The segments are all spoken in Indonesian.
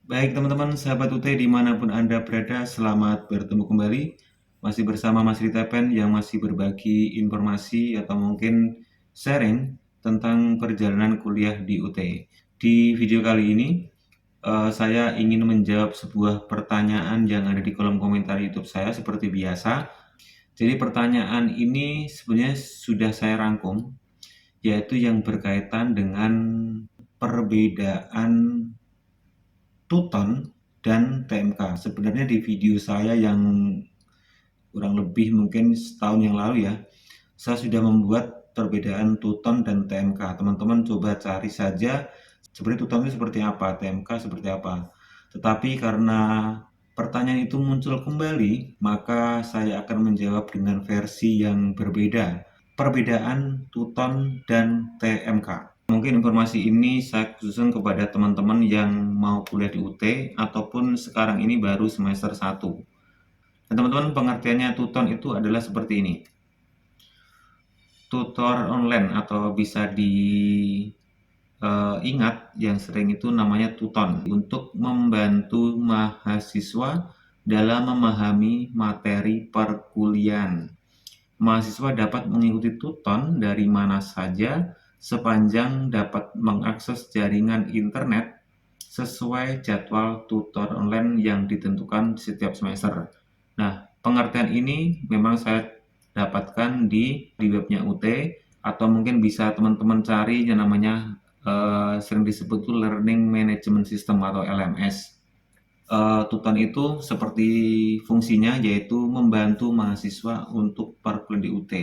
Baik teman-teman, sahabat UT dimanapun Anda berada, selamat bertemu kembali. Masih bersama Mas Ritepen yang masih berbagi informasi atau mungkin sharing tentang perjalanan kuliah di UT. Di video kali ini, saya ingin menjawab sebuah pertanyaan yang ada di kolom komentar YouTube saya seperti biasa. Jadi pertanyaan ini sebenarnya sudah saya rangkum, yaitu yang berkaitan dengan perbedaan Tuton dan TMK. Sebenarnya di video saya yang kurang lebih mungkin setahun yang lalu ya, saya sudah membuat perbedaan Tuton dan TMK. Teman-teman coba cari saja sebenarnya Tuton itu seperti apa, TMK seperti apa. Tetapi karena pertanyaan itu muncul kembali, maka saya akan menjawab dengan versi yang berbeda. Perbedaan Tuton dan TMK. Mungkin informasi ini saya khususkan kepada teman-teman yang mau kuliah di UT ataupun sekarang ini baru semester 1. Dan teman-teman pengertiannya Tuton itu adalah seperti ini. Tutor online atau bisa diingat yang sering itu namanya Tuton untuk membantu mahasiswa dalam memahami materi perkuliahan. Mahasiswa dapat mengikuti Tuton dari mana saja sepanjang dapat mengakses jaringan internet sesuai jadwal tutor online yang ditentukan setiap semester. Nah, pengertian ini memang saya dapatkan di webnya UT atau mungkin bisa teman-teman cari yang namanya sering disebut itu Learning Management System atau LMS. Tuton itu seperti fungsinya yaitu membantu mahasiswa untuk perkuliahan di UT.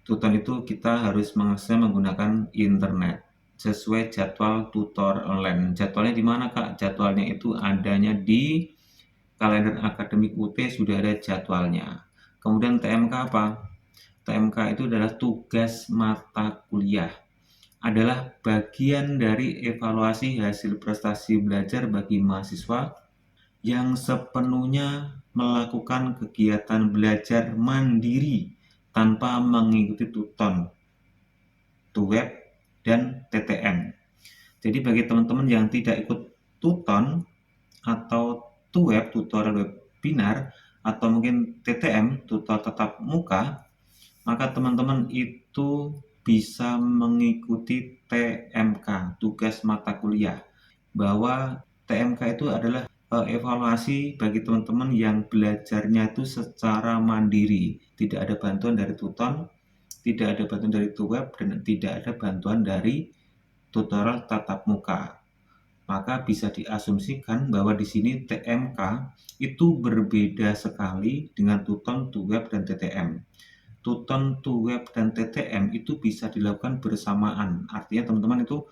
Tuton itu kita harus mengaksesnya menggunakan internet sesuai jadwal tutor online. Jadwalnya di mana Kak? Jadwalnya itu adanya di kalender akademik UT sudah ada jadwalnya. Kemudian TMK apa? TMK itu adalah tugas mata kuliah. Adalah bagian dari evaluasi hasil prestasi belajar bagi mahasiswa yang sepenuhnya melakukan kegiatan belajar mandiri tanpa mengikuti Tuton, TUWEB, dan TTM. Jadi bagi teman-teman yang tidak ikut Tuton atau TUWEB, tutorial webinar, atau mungkin TTM, tutor tatap muka, maka teman-teman itu bisa mengikuti TMK, tugas mata kuliah. Bahwa TMK itu adalah evaluasi bagi teman-teman yang belajarnya itu secara mandiri, tidak ada bantuan dari Tuton, tidak ada bantuan dari TUWEB, dan tidak ada bantuan dari tutorial tatap muka. Maka bisa diasumsikan bahwa di sini TMK itu berbeda sekali dengan Tuton, TUWEB, dan TTM. Tuton, TUWEB, dan TTM itu bisa dilakukan bersamaan. Artinya teman-teman itu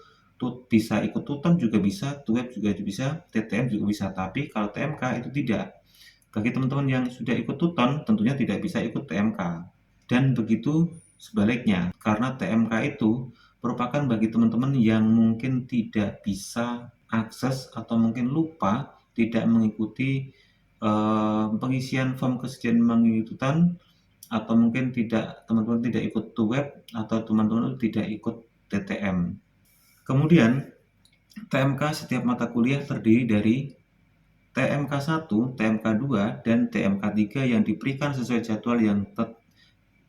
bisa ikut Tuton juga bisa, TUWEB juga bisa, TTM juga bisa. Tapi kalau TMK itu tidak. Bagi teman-teman yang sudah ikut Tuton tentunya tidak bisa ikut TMK. Dan begitu sebaliknya, karena TMK itu merupakan bagi teman-teman yang mungkin tidak bisa akses atau mungkin lupa tidak mengikuti pengisian form kesediaan mengikutan, atau mungkin teman-teman tidak ikut TUWEB atau teman-teman tidak ikut TTM. Kemudian TMK setiap mata kuliah terdiri dari TMK 1, TMK 2, dan TMK 3 yang diberikan sesuai jadwal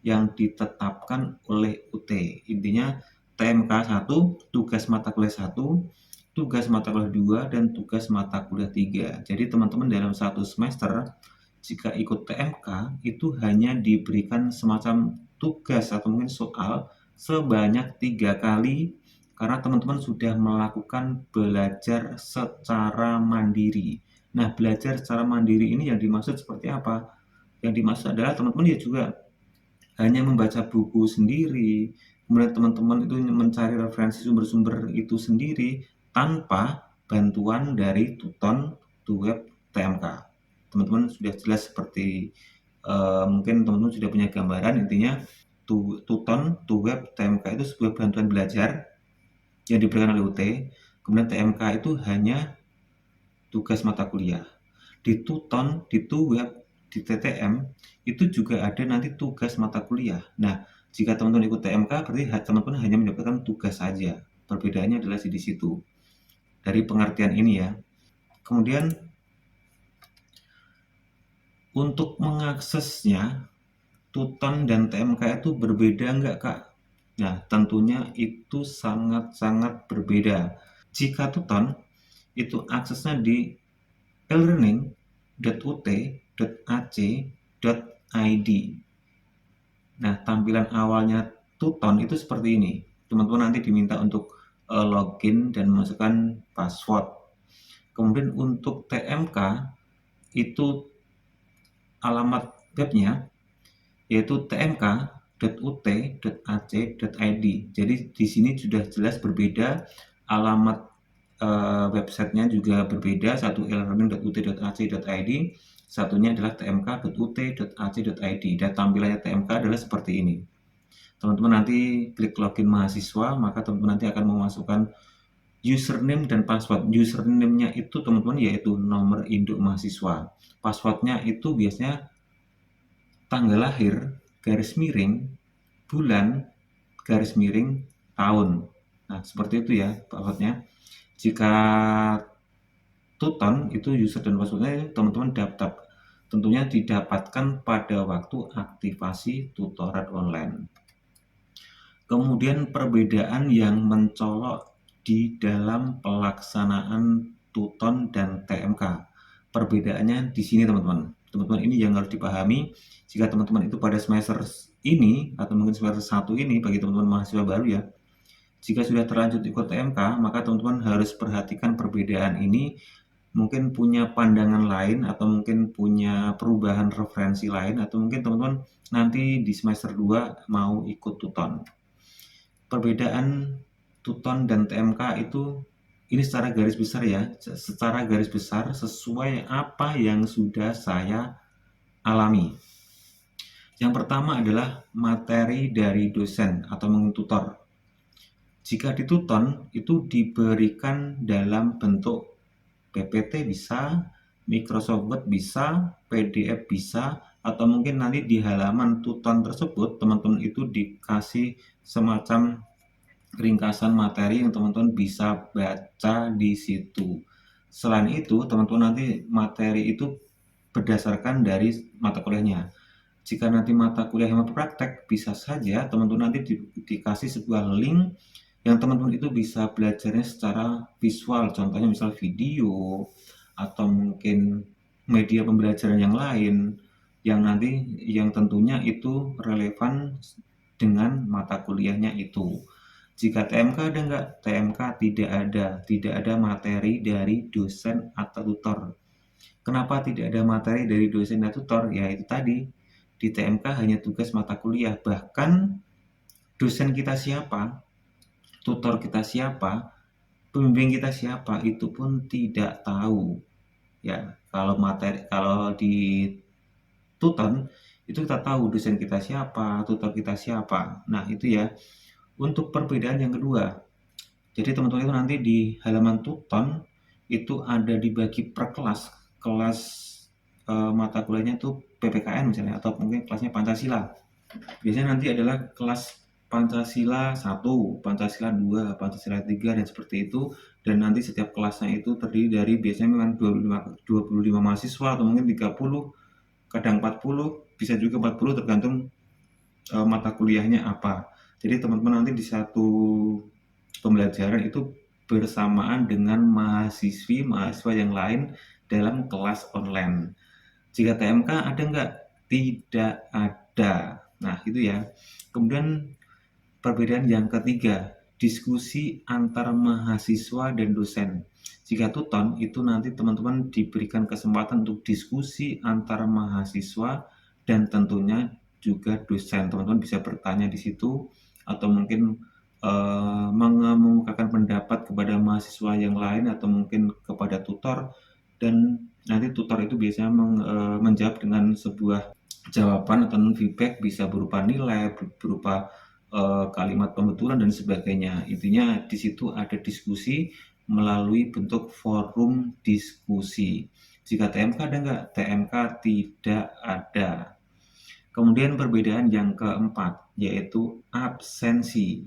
yang ditetapkan oleh UT. Intinya TMK 1, tugas mata kuliah 1, tugas mata kuliah 2, dan tugas mata kuliah 3. Jadi teman-teman dalam satu semester jika ikut TMK itu hanya diberikan semacam tugas atau mungkin soal sebanyak 3 kali karena teman-teman sudah melakukan belajar secara mandiri. Nah, belajar secara mandiri ini yang dimaksud seperti apa? Yang dimaksud adalah teman-teman ya juga hanya membaca buku sendiri, kemudian teman-teman itu mencari referensi sumber-sumber itu sendiri tanpa bantuan dari Tuton, TUWEB, TMK. Teman-teman sudah jelas seperti mungkin teman-teman sudah punya gambaran. Intinya Tuton, TUWEB, TMK itu sebuah bantuan belajar yang diberikan oleh UT. Kemudian TMK itu hanya tugas mata kuliah. Di Tuton, di TUWEB, di TTM itu juga ada nanti tugas mata kuliah. Nah, jika teman-teman ikut TMK berarti teman-teman hanya mendapatkan tugas saja. Perbedaannya adalah di situ. Dari pengertian ini ya. Kemudian untuk mengaksesnya, Tuton dan TMK itu berbeda nggak, Kak? Nah, tentunya itu sangat-sangat berbeda. Jika Tuton, itu aksesnya di elearning.ut.ac.id. Nah, tampilan awalnya Tuton itu seperti ini. Teman-teman nanti diminta untuk login dan memasukkan password. Kemudian untuk TMK itu alamat webnya yaitu tmk.ut.ac.id. Jadi di sini sudah jelas berbeda, alamat websitenya juga berbeda, satu elearning.ut.ac.id, satunya adalah tmk.ut.ac.id, dan tampilannya TMK adalah seperti ini. Teman-teman nanti klik login mahasiswa, maka teman-teman nanti akan memasukkan username dan password. Username-nya itu teman-teman yaitu nomor induk mahasiswa. Passwordnya itu biasanya tanggal lahir, garis miring, bulan, garis miring, tahun. Nah, seperti itu ya passwordnya. Jika Tuton itu user dan passwordnya teman-teman tentunya didapatkan pada waktu aktivasi tutorat online. Kemudian perbedaan yang mencolok di dalam pelaksanaan Tuton dan TMK. Perbedaannya di sini teman-teman. Teman-teman ini yang harus dipahami. Jika teman-teman itu pada semester ini atau mungkin semester 1 ini bagi teman-teman mahasiswa baru ya. Jika sudah terlanjur ikut TMK, maka teman-teman harus perhatikan perbedaan ini. Mungkin punya pandangan lain atau mungkin punya perubahan referensi lain atau mungkin teman-teman nanti di semester 2 mau ikut Tuton. Perbedaan Tuton dan TMK itu ini secara garis besar ya, secara garis besar sesuai apa yang sudah saya alami. Yang pertama adalah materi dari dosen atau mungkin tutor. Jika di Tuton itu diberikan dalam bentuk PPT bisa, Microsoft Word bisa, PDF bisa, atau mungkin nanti di halaman Tuton tersebut teman-teman itu dikasih semacam ringkasan materi yang teman-teman bisa baca di situ. Selain itu, teman-teman nanti materi itu berdasarkan dari mata kuliahnya. Jika nanti mata kuliah yang praktek, bisa saja teman-teman nanti dikasih sebuah link yang teman-teman itu bisa belajarnya secara visual, contohnya misal video atau mungkin media pembelajaran yang lain yang tentunya itu relevan dengan mata kuliahnya itu. Jika TMK ada nggak? TMK tidak ada materi dari dosen atau tutor. Kenapa tidak ada materi dari dosen atau tutor? Ya itu tadi, di TMK hanya tugas mata kuliah, bahkan dosen kita siapa, tutor kita siapa, pembimbing kita siapa, itu pun tidak tahu. Ya, kalau di Tuton itu kita tahu dosen kita siapa, tutor kita siapa. Nah, itu ya. Untuk perbedaan yang kedua, jadi teman-teman itu nanti di halaman Tuton itu ada dibagi per kelas mata kuliahnya itu PPKN misalnya atau mungkin kelasnya Pancasila. Biasanya nanti adalah kelas Pancasila 1, Pancasila 2, Pancasila 3 dan seperti itu, dan nanti setiap kelasnya itu terdiri dari biasanya memang 25 mahasiswa atau mungkin 30, kadang 40, bisa juga 40 tergantung mata kuliahnya apa. Jadi teman-teman nanti di satu pembelajaran itu bersamaan dengan mahasiswa yang lain dalam kelas online. Jika TMK ada nggak? Tidak ada. Nah itu ya. Kemudian perbedaan yang ketiga, diskusi antar mahasiswa dan dosen. Jika Tuton itu nanti teman-teman diberikan kesempatan untuk diskusi antara mahasiswa dan tentunya juga dosen. Teman-teman bisa bertanya di situ atau mungkin mengemukakan pendapat kepada mahasiswa yang lain atau mungkin kepada tutor, dan nanti tutor itu biasanya menjawab dengan sebuah jawaban atau feedback, bisa berupa nilai, berupa kalimat pembetulan dan sebagainya. Intinya di situ ada diskusi melalui bentuk forum diskusi. Jika TMK ada nggak? TMK tidak ada. Kemudian perbedaan yang keempat yaitu absensi.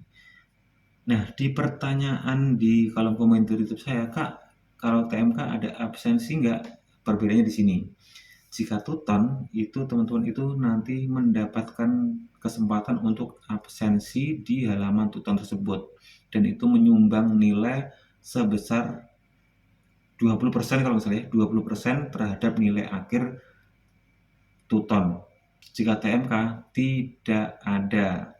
Nah, di pertanyaan di kolom komentar YouTube saya, Kak, Kalau TMK ada absensi nggak? Perbedaannya di sini. Jika tuton, itu teman-teman itu nanti mendapatkan kesempatan untuk absensi di halaman tuton tersebut. Dan itu menyumbang nilai sebesar 20% kalau misalnya 20% terhadap nilai akhir tuton. Jika TMK tidak ada.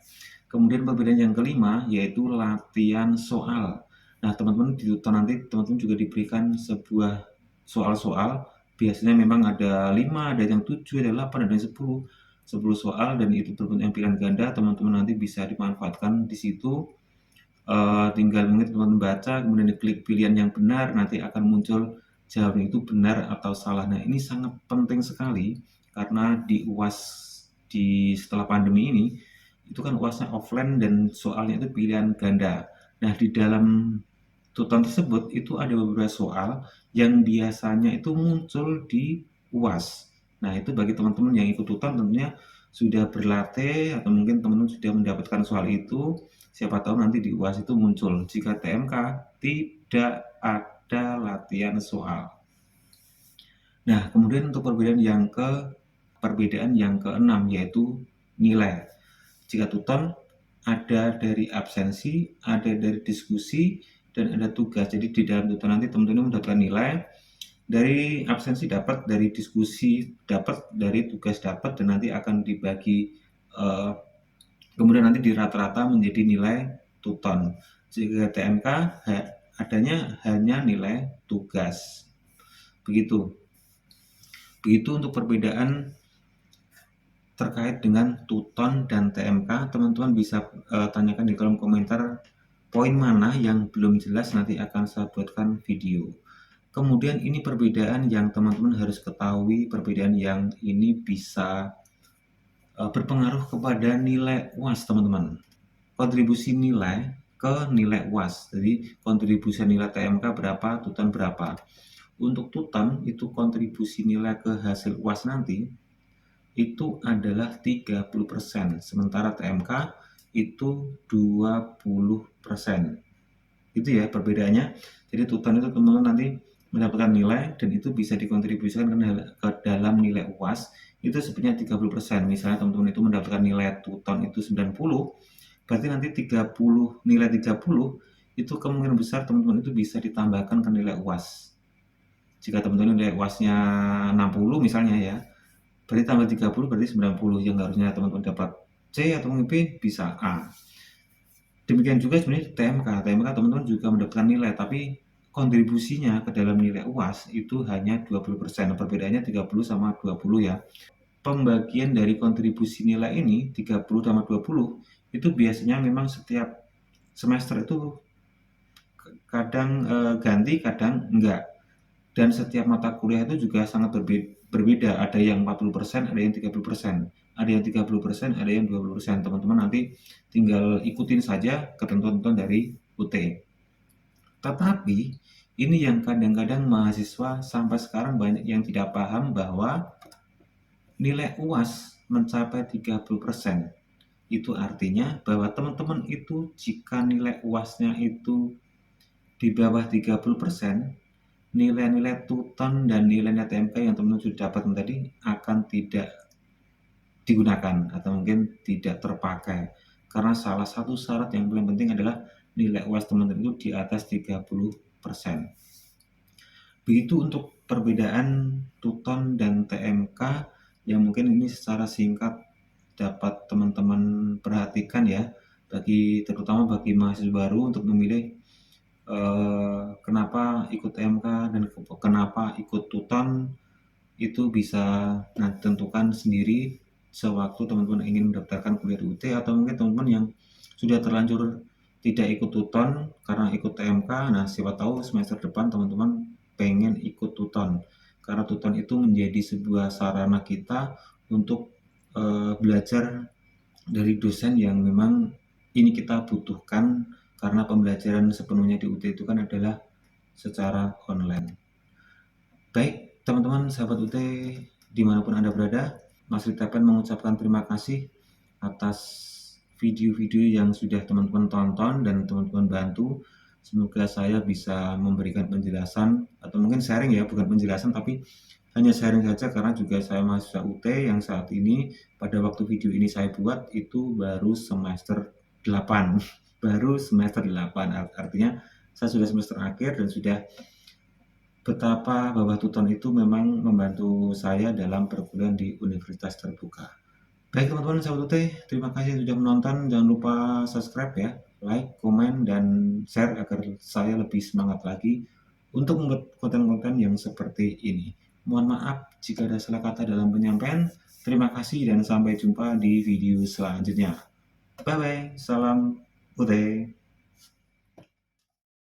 Kemudian perbedaan yang kelima yaitu latihan soal. Nah, teman-teman di tuton nanti teman-teman juga diberikan sebuah soal-soal. Biasanya memang ada 5, ada yang 7, ada 8, ada yang 10. 10 soal dan itu berbentuk pilihan ganda. Teman-teman nanti bisa dimanfaatkan di situ. Tinggal mungkin teman-teman baca, kemudian diklik pilihan yang benar, nanti akan muncul jawaban itu benar atau salah. Nah, ini sangat penting sekali karena di UAS setelah pandemi ini itu kan UASnya offline dan soalnya itu pilihan ganda. Nah, di dalam tuton tersebut itu ada beberapa soal yang biasanya itu muncul di UAS. Nah, itu bagi teman-teman yang ikut tuton tentunya sudah berlatih atau mungkin teman-teman sudah mendapatkan soal itu, siapa tahu nanti di UAS itu muncul. Jika TMK tidak ada latihan soal. Nah, kemudian untuk perbedaan yang keenam yaitu nilai. Jika tuton ada dari absensi, ada dari diskusi, dan ada tugas. Jadi di dalam tuton nanti teman-teman mendapatkan nilai dari absensi dapat, dari diskusi dapat, dari tugas dapat, dan nanti akan dibagi kemudian nanti di rata-rata menjadi nilai tuton. Jika TMK adanya hanya nilai tugas. Begitu untuk perbedaan terkait dengan tuton dan TMK. Teman-teman bisa tanyakan di kolom komentar poin mana yang belum jelas, nanti akan saya buatkan video. Kemudian ini perbedaan yang teman-teman harus ketahui, perbedaan yang ini bisa berpengaruh kepada nilai UAS teman-teman. Kontribusi nilai ke nilai UAS. Jadi kontribusi nilai TMK berapa, tuton berapa. Untuk tuton itu kontribusi nilai ke hasil UAS nanti itu adalah 30%, sementara TMK itu 20%. Itu ya perbedaannya. Jadi tuton itu teman-teman nanti mendapatkan nilai dan itu bisa dikontribusikan ke dalam nilai UAS itu sebenarnya 30%. Misalnya teman-teman itu mendapatkan nilai tuton itu 90, berarti nanti 30 nilai 30 itu kemungkinan besar teman-teman itu bisa ditambahkan ke nilai UAS. Jika teman-teman nilai UAS-nya 60 misalnya ya, berarti tambah 30 berarti 90, yang harusnya teman-teman dapat C atau mungkin B bisa A. Demikian juga sebenarnya TMK teman-teman juga mendapatkan nilai, tapi kontribusinya ke dalam nilai UAS itu hanya 20%. Perbedaannya 30 sama 20 ya. Pembagian dari kontribusi nilai ini 30 sama 20 itu biasanya memang setiap semester itu kadang ganti, kadang enggak. Dan setiap mata kuliah itu juga sangat berbeda. Ada yang 40%, ada yang 30%. Ada yang 30%, ada yang 20%. Teman-teman nanti tinggal ikutin saja ketentuan-ketentuan dari UT. Tetapi ini yang kadang-kadang mahasiswa sampai sekarang banyak yang tidak paham bahwa nilai UAS mencapai 30%. Itu artinya bahwa teman-teman itu jika nilai UAS-nya itu di bawah 30%, nilai-nilai tuton dan nilai-nilai TMK yang teman-teman sudah dapatkan tadi akan tidak digunakan atau mungkin tidak terpakai. Karena salah satu syarat yang paling penting adalah nilai UAS teman-teman itu di atas 30%. Begitu untuk perbedaan tuton dan TMK yang mungkin ini secara singkat dapat teman-teman perhatikan ya, terutama bagi mahasiswa baru untuk memilih kenapa ikut TMK dan kenapa ikut tuton itu bisa tentukan sendiri sewaktu teman-teman ingin mendaftarkan kuliah di UT, atau mungkin teman-teman yang sudah terlanjur tidak ikut tuton karena ikut TMK. Nah, siapa tahu semester depan teman-teman pengen ikut tuton, karena tuton itu menjadi sebuah sarana kita untuk belajar dari dosen yang memang ini kita butuhkan, karena pembelajaran sepenuhnya di UT itu kan adalah secara online. Baik teman-teman sahabat UT dimanapun Anda berada, Mas Ritapen mengucapkan terima kasih atas video-video yang sudah teman-teman tonton dan teman-teman bantu. Semoga saya bisa memberikan penjelasan atau mungkin sharing ya, bukan penjelasan tapi hanya sharing saja karena juga saya mahasiswa UT yang saat ini pada waktu video ini saya buat itu baru semester 8. Baru semester 8. Artinya saya sudah semester akhir dan sudah betapa bahwa Tuton itu memang membantu saya dalam perkuliahan di universitas terbuka. Baik teman-teman sahabat UT, terima kasih sudah menonton. Jangan lupa subscribe ya, like, komen, dan share agar saya lebih semangat lagi untuk membuat konten-konten yang seperti ini. Mohon maaf jika ada salah kata dalam penyampaian. Terima kasih dan sampai jumpa di video selanjutnya. Bye-bye, salam UT.